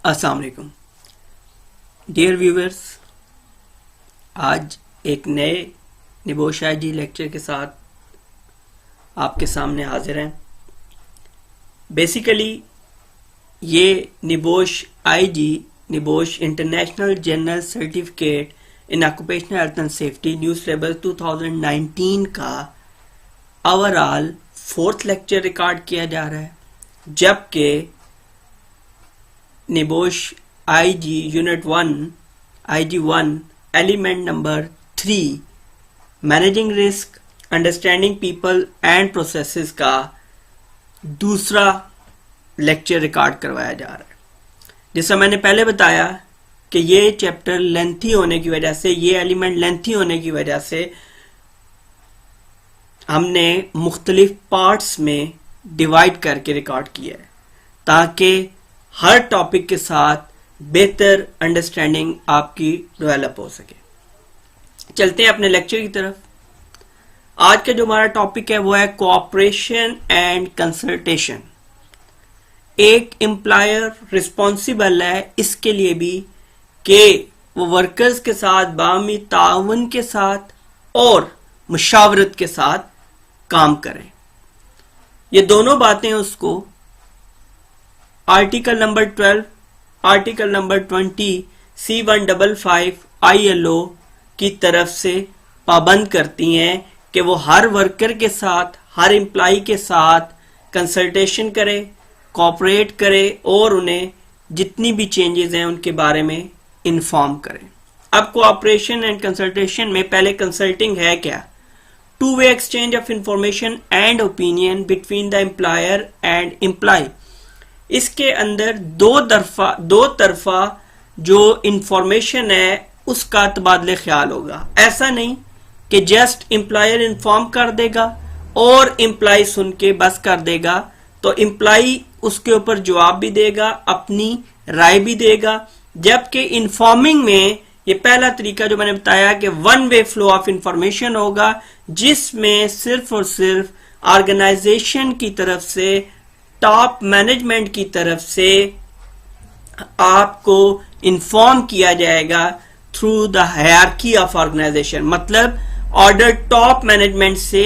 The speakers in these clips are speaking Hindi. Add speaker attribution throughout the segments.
Speaker 1: अस्सलाम वालेकुम डियर व्यूवर्स, आज एक नए निबोश आईजी लेक्चर के साथ आपके सामने हाजिर हैं। बेसिकली ये NEBOSH IG NEBOSH international general certificate in occupational health and safety new syllabus 2019 का ओवरऑल 4th लेक्चर रिकॉर्ड किया जा रहा है, जबकि NEBOSH IG unit 1 IG 1 element number 3 managing risk understanding people and processes का दूसरा लेक्चर रिकॉर्ड करवाया जा रहा है। जैसा मैंने पहले बताया कि ये चैप्टर लेंथी होने की वजह से, ये एलिमेंट लेंथी होने की वजह से हमने मुख्तलिफ पार्ट्स में डिवाइड करके रिकॉर्ड किया है, ताकि हर टॉपिक के साथ बेहतर अंडरस्टैंडिंग आपकी डेवलप हो सके। चलते हैं अपने लेक्चर की तरफ। आज का जो हमारा टॉपिक है वो है कोऑपरेशन एंड कंसल्टेशन। एक एम्प्लॉयर रिस्पॉन्सिबल है इसके लिए भी कि वो वर्कर्स के साथ बाहमी ताउन के साथ और मुशावरत के साथ काम करे। ये दोनों बातें उसको article number 12, article number 20 C155 ILO की तरफ से पाबंद करती हैं कि वो हर वर्कर के साथ, हर एम्प्लॉय के साथ कंसल्टेशन करे, कोऑपरेट करे और उन्हें जितनी भी चेंजेस हैं उनके बारे में इन्फॉर्म करे। अब कोऑपरेशन एंड कंसल्टेशन में पहले कंसल्टिंग है क्या? Two way exchange of information and opinion between the employer and employ. इसके अंदर दो तरफा जो इंफॉर्मेशन है उसका तबादले ख्याल होगा। ऐसा नहीं कि जस्ट एम्प्लॉयर इन्फॉर्म कर देगा और एम्प्लॉय सुन के बस कर देगा, तो एम्प्लॉय उसके ऊपर जवाब भी देगा, अपनी राय भी देगा। जबकि इन्फॉर्मिंग में ये पहला तरीका जो मैंने बताया कि one way flow of information होगा, जिसमें सिर्फ और सिर्फ ऑर्गेनाइजेशन की तरफ से, टॉप मैनेजमेंट की तरफ से आपको इन्फॉर्म किया जाएगा through the hierarchy of organisation. मतलब ऑर्डर टॉप मैनेजमेंट से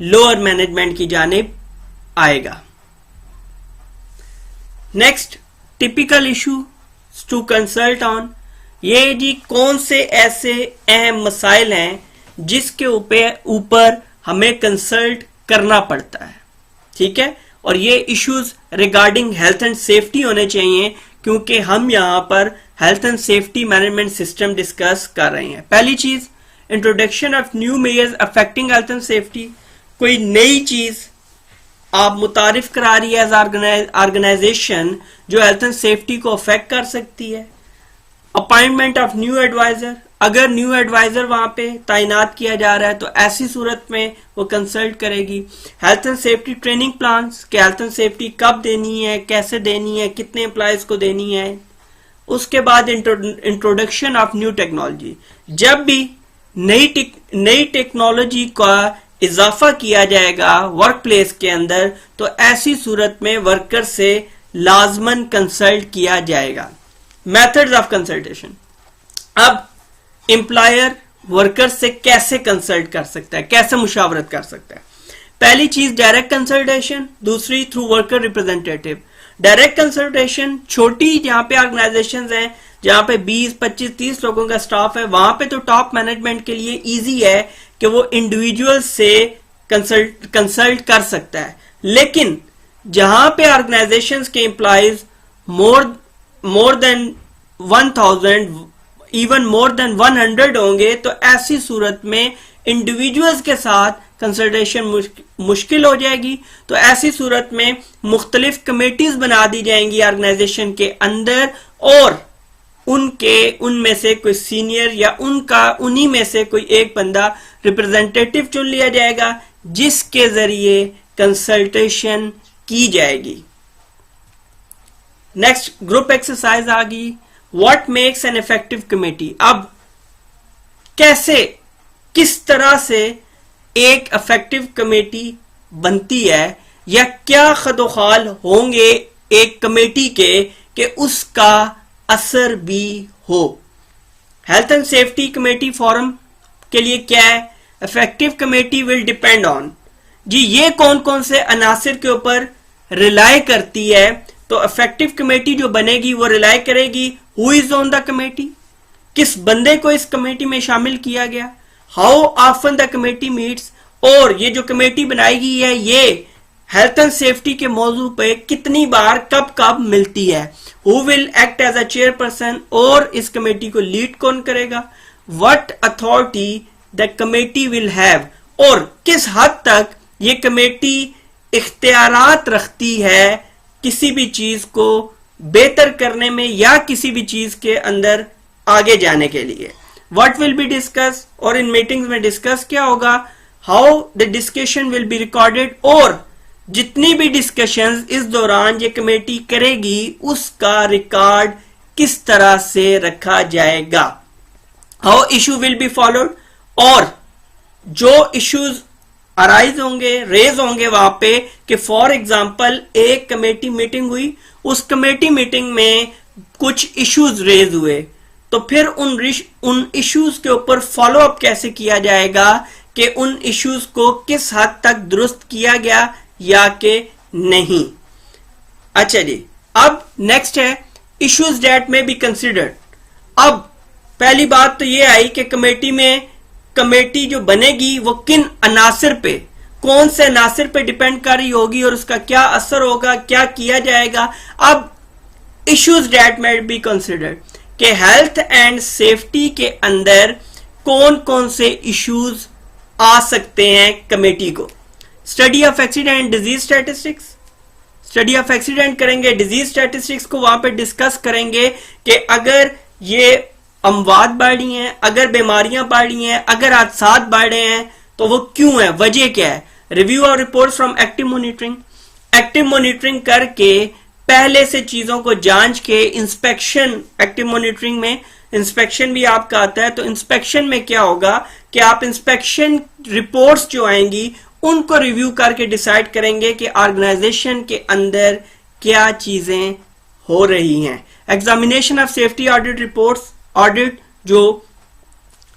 Speaker 1: लोअर मैनेजमेंट की जानिब आएगा। Next, typical issue to consult on. ये जी कौन से ऐसे अहम मसाइल हैं जिसके ऊपर हमें कंसल्ट करना पड़ता है, ठीक है। और ये issues regarding health and safety होने चाहिए, क्योंकि हम यहां पर health and safety management system discuss कर रहे हैं। पहली चीज, introduction of new measures affecting health and safety. कोई नई चीज आप मुतारिफ करा रही है एज ऑर्गेनाइजेशन जो हेल्थ एंड सेफ्टी को अफेक्ट कर सकती है। Appointment of new adviser. अगर न्यू एडवाइजर वहां पे तैनात किया जा रहा है तो ऐसी सूरत में वो कंसल्ट करेगी। Health and safety training plans, कि हेल्थ एंड सेफ्टी कब देनी है, कैसे देनी है, कितने एम्प्लॉयज को देनी है। उसके बाद इंट्रोडक्शन ऑफ न्यू टेक्नोलॉजी। जब भी नई टेक्नोलॉजी का इजाफा किया जाएगा वर्क प्लेस के अंदर, तो ऐसी सूरत में वर्कर से लाजमन कंसल्ट किया जाएगा। Methods of consultation. अब एम्प्लॉयर वर्कर से कैसे कंसल्ट कर सकता है, कैसे मुशावरत कर सकता है? पहली चीज डायरेक्ट कंसल्टेशन, दूसरी through worker representative. Direct consultation छोटी जहां पे ऑर्गेनाइजेशंस हैं, जहां पे 20, 25, 30 लोगों का स्टाफ है, वहां पे तो टॉप मैनेजमेंट के लिए इजी है कि वो इंडिविजुअल से कंसल्ट कर सकता है। लेकिन जहां पे ऑर्गेनाइजेशंस के employees more than 1000, even more than 100 होंगे, तो ऐसी सूरत में इंडिविजुअल्स के साथ कंसल्टेशन मुश्किल हो जाएगी। तो ऐसी सूरत में मुख्तलिफ कमेटीज बना दी जाएंगी ऑर्गेनाइजेशन के अंदर, और उनमें से कोई सीनियर या उन्हीं में से कोई एक बंदा रिप्रेजेंटेटिव चुन लिया जाएगा, जिसके जरिए कंसल्टेशन की जाएगी। नेक्स्ट, ग्रुप एक्सरसाइज आ गई। What makes an effective committee. अब किस तरह से एक इफेक्टिव कमेटी बनती है, या क्या खदोखाल होंगे एक कमेटी के कि उसका असर भी हो। Health and safety committee forum के लिए क्या है? Effective committee will depend on, जी ये कौन कौन से अनासिर के ऊपर रिलाय करती है? तो इफेक्टिव कमेटी जो बनेगी वो रिलाय करेगी who is on the committee, किस बंदे को इस कमेटी में शामिल किया गया, how often the committee meets, और ये जो कमेटी बनाएगी है ये हेल्थ एंड सेफ्टी के मौजू पे कितनी बार कब कब मिलती है, who will act as a chairperson, और इस कमेटी को लीड कौन करेगा, what authority the committee will have, और किस हद तक ये कमेटी इख्तियारात रखती है किसी भी चीज को बेहतर करने में या किसी भी चीज के अंदर आगे जाने के लिए। व्हाट विल बी डिस्कस, और इन मीटिंग्स में डिस्कस क्या होगा, how the discussion will be recorded, और जितनी भी डिस्कशंस इस दौरान ये कमेटी करेगी उसका रिकॉर्ड किस तरह से रखा जाएगा, how issue will be followed, और जो इश्यूज अराइज होंगे, रेज होंगे वहां पे कि फॉर एग्जांपल एक कमेटी मीटिंग हुई, उस कमेटी मीटिंग में कुछ इश्यूज रेज हुए, तो फिर उन इश्यूज के ऊपर फॉलो अप कैसे किया जाएगा कि उन इश्यूज को किस हद तक दुरुस्त किया गया या कि नहीं। अच्छा जी, अब नेक्स्ट है इश्यूज दैट में बी कंसिडर्ड। अब पहली बात तो ये आई कि कमेटी जो बनेगी वो किन अनासिर पे, कौन से अनासिर पे डिपेंड कर रही होगी और उसका क्या असर होगा, क्या किया जाएगा। अब इश्यूज दैट में बी कंसिडर्ड कि हेल्थ एंड सेफ्टी के अंदर कौन कौन से इश्यूज आ सकते हैं कमेटी को। Study of accident and disease statistics, study of accident करेंगे, डिजीज स्टैटिस्टिक्स को वहां पे डिस्कस करेंगे कि अगर ये अमवात बढ़ रही हैं, अगर बीमारियां बढ़ रही हैं, अगर हादसात बढ़ रहे हैं तो वो क्यों है, वजह क्या है। रिव्यू और reports from active monitoring, active monitoring करके पहले से चीजों को जांच के इंस्पेक्शन, एक्टिव मॉनिटरिंग में इंस्पेक्शन भी आपका आता है, तो इंस्पेक्शन में क्या होगा कि आप इंस्पेक्शन रिपोर्ट्स जो आएंगी उनको रिव्यू करके डिसाइड करेंगे कि ऑर्गेनाइजेशन के अंदर क्या चीजें हो रही हैं। Examination of safety audit reports, audit जो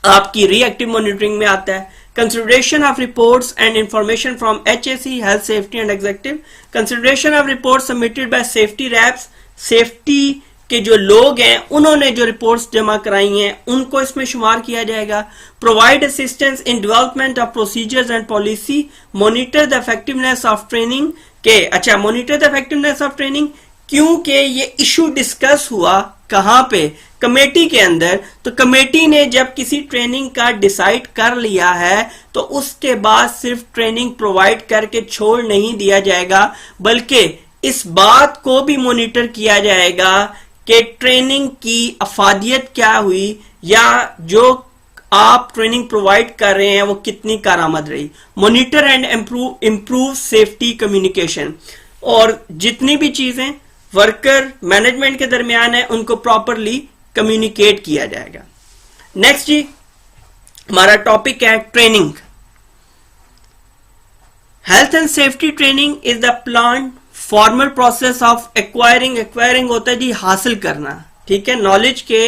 Speaker 1: आपकी रिएक्टिव मॉनिटरिंग में आता है। Consideration of reports and information from HSE, health safety and executive, consideration of reports submitted by safety reps, safety के जो लोग हैं उन्होंने जो रिपोर्ट्स जमा कराई हैं उनको इसमें शुमार किया जाएगा। Provide assistance in development of procedures and policy, monitor the effectiveness of training के, अच्छा monitor the effectiveness of training, क्योंकि ये इशू डिस्कस हुआ कहां पे, कमेटी के अंदर, तो कमेटी ने जब किसी ट्रेनिंग का डिसाइड कर लिया है तो उसके बाद सिर्फ ट्रेनिंग प्रोवाइड करके छोड़ नहीं दिया जाएगा, बल्कि इस बात को भी मॉनिटर किया जाएगा कि ट्रेनिंग की अफादियत क्या हुई या जो आप ट्रेनिंग प्रोवाइड कर रहे हैं वो कितनी कारआमद रही। Monitor and improve safety communication, और जितनी भी चीजें वर्कर मैनेजमेंट के दरमियान है उनको प्रॉपरली कम्युनिकेट किया जाएगा। नेक्स्ट जी हमारा टॉपिक है training. Health and safety training is the plan formal process of acquiring होता है जी हासिल करना, ठीक है, नॉलेज के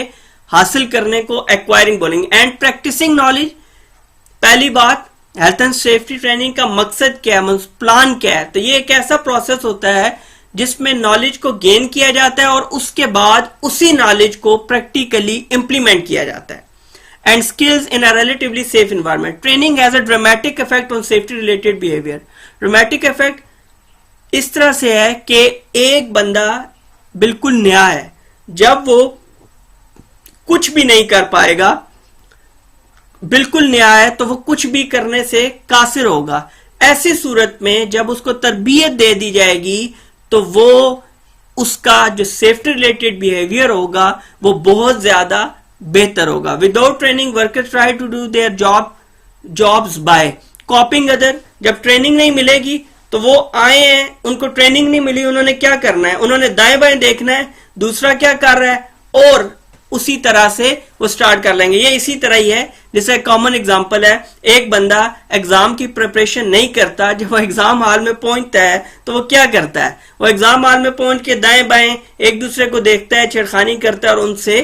Speaker 1: हासिल करने को एक्वायरिंग बोलेंगे। एंड प्रैक्टिसिंग नॉलेज, पहली बात हेल्थ एंड सेफ्टी ट्रेनिंग का मकसद क्या है, प्लान क्या है, तो ये एक ऐसा प्रोसेस होता है जिसमें नॉलेज को गेन किया जाता है और उसके बाद उसी नॉलेज को प्रैक्टिकली इंप्लीमेंट किया जाता है। And skills in a relatively safe environment, training has a dramatic effect on safety related behaviour. Dramatic effect इस तरह से है कि एक बंदा बिल्कुल नया है, जब वो कुछ भी नहीं कर पाएगा, बिल्कुल नया है तो वो कुछ भी करने से कासिर होगा। ऐसी सूरत में जब उसको तरबियत दे दी जाएगी तो वो उसका जो सेफ्टी रिलेटेड बिहेवियर होगा वो बहुत ज्यादा बेहतर होगा। Without training workers try to do their jobs by copying other, जब ट्रेनिंग नहीं मिलेगी तो वो आए हैं, उनको ट्रेनिंग नहीं मिली, उन्होंने क्या करना है, उन्होंने दाएं बाएं देखना है दूसरा क्या कर रहा है और उसी तरह से वो स्टार्ट कर लेंगे। ये इसी तरह ही है, जैसे कॉमन एग्जांपल है, एक बंदा एग्जाम की प्रिपरेशन नहीं करता, जब वो एग्जाम हॉल में पहुंचता है तो वो क्या करता है, वो एग्जाम हॉल में पहुंच के दाएं बाएं एक दूसरे को देखता है, छेड़खानी करता है और उनसे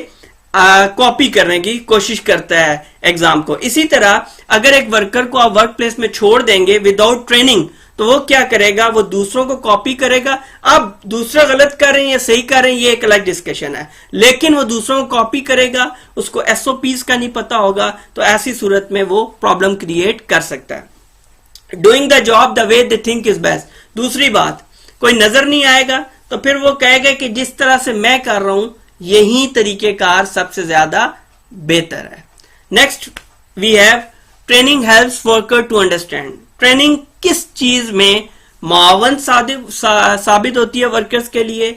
Speaker 1: कॉपी करने की कोशिश करता है एग्जाम को। इसी तरह अगर एक वर्कर को आप वर्क प्लेस में छोड़ देंगे विदाउट ट्रेनिंग, तो वो क्या करेगा, वो दूसरों को कॉपी करेगा। अब दूसरा गलत कर रहे हैं या सही कर रहे हैं ये एक अलग डिस्कशन है, लेकिन वो दूसरों को कॉपी करेगा, उसको एसओपीज का नहीं पता होगा, तो ऐसी सूरत में वो प्रॉब्लम क्रिएट कर सकता है। Doing the job the way they think is best. दूसरी बात, कोई नजर नहीं आएगा तो फिर वो कहेगा कि जिस तरह से मैं कर रहा हूं यही तरीकेकार सबसे ज्यादा बेहतर है। Next we have training helps worker to understand. Training किस चीज में मुआवन साबित होती है वर्कर्स के लिए,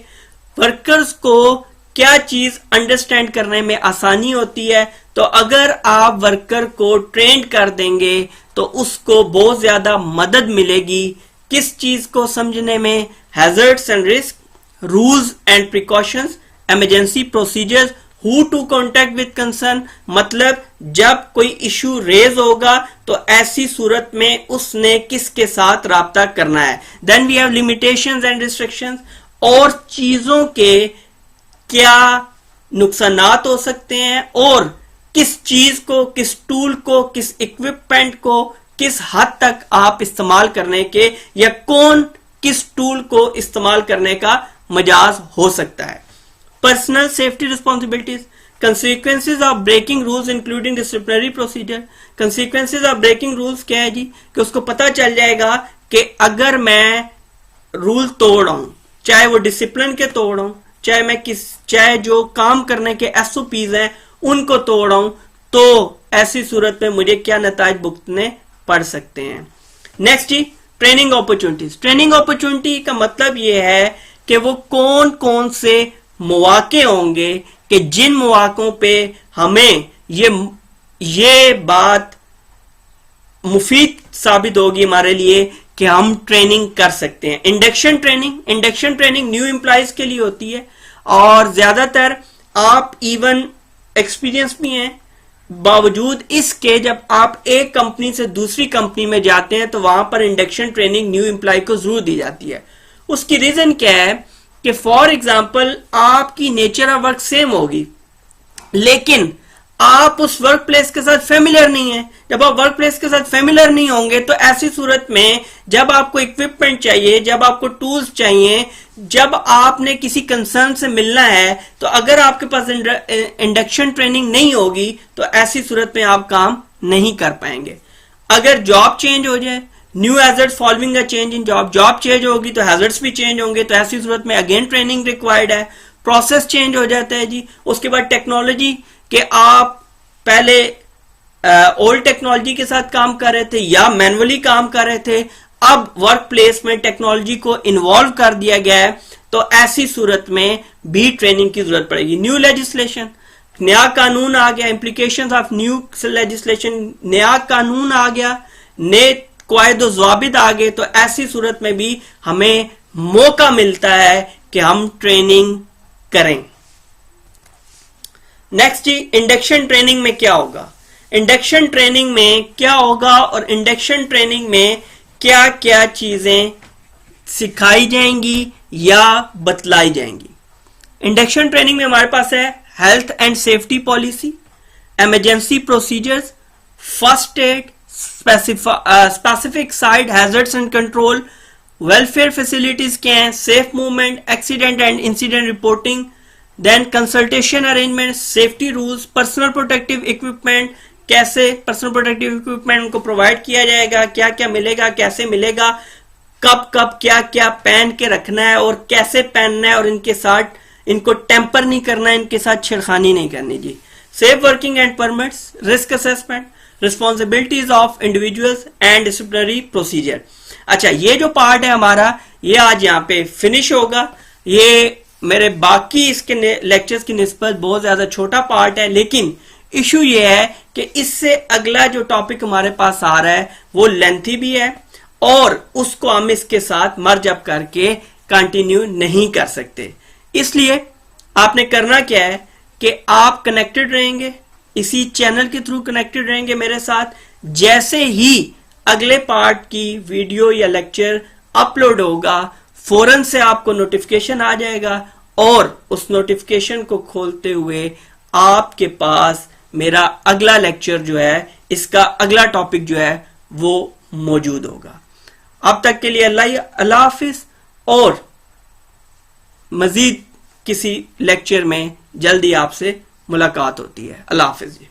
Speaker 1: वर्कर्स को क्या चीज अंडरस्टैंड करने में आसानी होती है। तो अगर आप वर्कर को ट्रेन कर देंगे तो उसको बहुत ज्यादा मदद मिलेगी किस चीज को समझने में, hazards and risk, rules and precautions, emergency procedures, who to contact with concern, मतलब जब कोई इशू रेज होगा तो ऐसी सूरत में उसने किसके साथ राब्ता करना है। Then we have limitations and restrictions, और चीजों के क्या नुकसानात हो सकते हैं और किस चीज को, किस टूल को, किस इक्विपमेंट को किस हद तक आप इस्तेमाल करने के, या कौन किस टूल को इस्तेमाल करने का मजाज हो सकता है। Personal safety responsibilities, consequences of breaking rules including disciplinary procedure. Consequences of breaking rules क्या है जी, कि उसको पता चल जाएगा कि अगर मैं रूल तोड़ रहा हूं, चाहे वो डिसिप्लिन के तोड़ रहा हूं, चाहे जो काम करने के एसओपीज हैं उनको तोड़ रहा हूं, तो ऐसी सूरत में मुझे क्या नताज भुगतने पड़ सकते हैं। नेक्स्ट जी, ट्रेनिंग अपॉर्चुनिटीज। ट्रेनिंग अपॉर्चुनिटी का मतलब यह है कि वो कौन कौन से मौके होंगे कि जिन मौकों पे हमें ये बात मुफीद साबित होगी हमारे लिए कि हम ट्रेनिंग कर सकते हैं। इंडक्शन ट्रेनिंग न्यू एम्प्लॉयज के लिए होती है, और ज्यादातर आप इवन एक्सपीरियंस भी हैं, बावजूद इसके जब आप एक कंपनी से दूसरी कंपनी में जाते हैं तो वहां पर इंडक्शन ट्रेनिंग न्यू एम्प्लॉय को जरूर दी जाती है। उसकी रीजन क्या है कि फॉर एग्जाम्पल आपकी नेचर ऑफ वर्क सेम होगी, लेकिन आप उस वर्क प्लेस के साथ फेमिलियर नहीं है। जब आप वर्क प्लेस के साथ फेमिलियर नहीं होंगे तो ऐसी सूरत में जब आपको इक्विपमेंट चाहिए, जब आपको टूल्स चाहिए, जब आपने किसी कंसर्न से मिलना है, तो अगर आपके पास इंडक्शन ट्रेनिंग नहीं होगी तो ऐसी सूरत में आप काम नहीं कर पाएंगे। अगर जॉब चेंज हो जाए, new hazards following a change in job change होगी तो हैजर्ड्स भी चेंज होंगे, तो ऐसी सूरत में अगेन ट्रेनिंग रिक्वायर्ड है। प्रोसेस चेंज हो जाता है जी। उसके बाद टेक्नोलॉजी, कि आप पहले ओल्ड टेक्नोलॉजी के साथ काम कर रहे थे या मैनुअली काम कर रहे थे, अब वर्क प्लेस में टेक्नोलॉजी को इन्वॉल्व कर दिया गया है, तो ऐसी सूरत में भी ट्रेनिंग की जरूरत पड़ेगी। न्यू लेजिस्लेशन, नया कानून आ गया, इंप्लीकेशंस ऑफ न्यू लेजिस्लेशन, नया कानून आ गया, नए कायदे ज़वाबित आ गए, तो ऐसी सूरत में भी हमें मौका मिलता है कि हम ट्रेनिंग करें। नेक्स्ट जी, इंडक्शन ट्रेनिंग में क्या होगा, इंडक्शन ट्रेनिंग में क्या होगा और इंडक्शन ट्रेनिंग में क्या क्या चीजें सिखाई जाएंगी या बतलाई जाएंगी। इंडक्शन ट्रेनिंग में हमारे पास है health and safety policy, emergency procedures, first aid, specific site hazards and control, welfare facilities क्या है, safe movement, accident and incident reporting, then consultation arrangement, safety rules, personal protective equipment, कैसे पर्सनल प्रोटेक्टिव इक्विपमेंट उनको प्रोवाइड किया जाएगा, क्या क्या मिलेगा, कैसे मिलेगा, कब कब क्या क्या पहन के रखना है और कैसे पहनना है, और इनके साथ इनको टेम्पर नहीं करना है, इनके साथ छेड़खानी नहीं करनी जी। Safe working and permits, risk assessment, responsibilities of individuals and disciplinary procedure. अच्छा, ये जो पार्ट है हमारा, ये आज यहाँ पे फिनिश होगा। ये मेरे बाकी इसके लेक्चर्स की निस्बत बहुत ज्यादा छोटा पार्ट है, लेकिन इशू ये है कि इससे अगला जो टॉपिक हमारे पास आ रहा है वो लेंथी भी है और उसको हम इसके साथ मर्ज अप करके कंटिन्यू नहीं कर सकते। इसलिए आपने करना क्या है कि आप कनेक्टेड रहेंगे, इसी चैनल के थ्रू कनेक्टेड रहेंगे मेरे साथ। जैसे ही अगले पार्ट की वीडियो या लेक्चर अपलोड होगा, फौरन से आपको नोटिफिकेशन आ जाएगा और उस नोटिफिकेशन को खोलते हुए आपके पास मेरा अगला लेक्चर जो है, इसका अगला टॉपिक जो है वो मौजूद होगा। अब तक के लिए अल्लाह हाफिज, और मजीद किसी लेक्चर में जल्दी आपसे मुलाकात होती है। अल्लाह हाफिज जी।